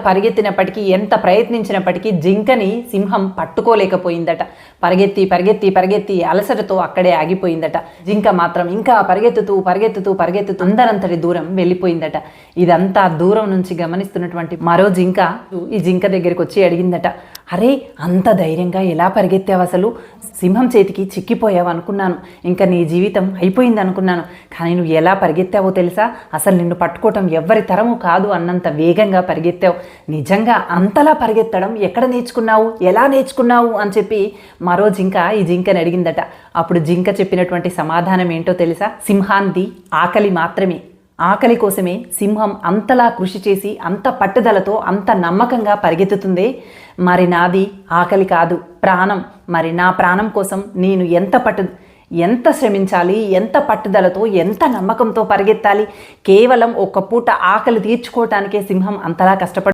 పరిగెత్తినప్పటికీ ఎంత ప్రయత్నించినప్పటికీ జింకని సింహం పట్టుకోలేకపోయిందట. పరిగెత్తి పరిగెత్తి పరిగెత్తి అలసటతో అక్కడే ఆగిపోయిందట. జింక మాత్రం ఇంకా పరిగెత్తుతూ పరిగెత్తుతూ పరిగెత్తుతూ అందరంతటి దూరం వెళ్ళిపోయిందట. ఇదంతా దూరం నుంచి గమనిస్తున్నటువంటి మరో జింక ఈ జింక దగ్గరికి వచ్చి అడిగిందట, అరే అంత ధైర్యంగా ఎలా పరిగెత్తావు, అసలు సింహం చేతికి చిక్కిపోయావు అనుకున్నాను, ఇంకా నీ జీవితం అయిపోయింది అనుకున్నాను, కానీ నువ్వు ఎలా పరిగెత్తావో తెలుసా, అసలు నిన్ను పట్టుకోవటం ఎవ్వరి తరము కాదు అన్నంత వేగంగా పరిగెత్తావు, నిజంగా అంతలా పరిగెత్తడం ఎక్కడ నేర్చుకున్నావు, ఎలా నేర్చుకున్నావు అని చెప్పి మరో జింక ఈ జింకని అడిగిందట. అప్పుడు జింక చెప్పినటువంటి సమాధానం ఏంటో తెలుసా, సింహాంది ఆకలి మాత్రమే, ఆకలి కోసమే సింహం అంతలా కృషి చేసి అంత పట్టుదలతో అంత నమ్మకంగా పరిగెత్తుతుంది. మరి నాది ఆకలి కాదు, ప్రాణం. మరి నా ప్రాణం కోసం నేను ఎంత శ్రమించాలి, ఎంత పట్టుదలతో ఎంత నమ్మకంతో పరిగెత్తాలి. కేవలం ఒక్క పూట ఆకలి తీర్చుకోవటానికే సింహం అంతలా కష్టపడుతుంది.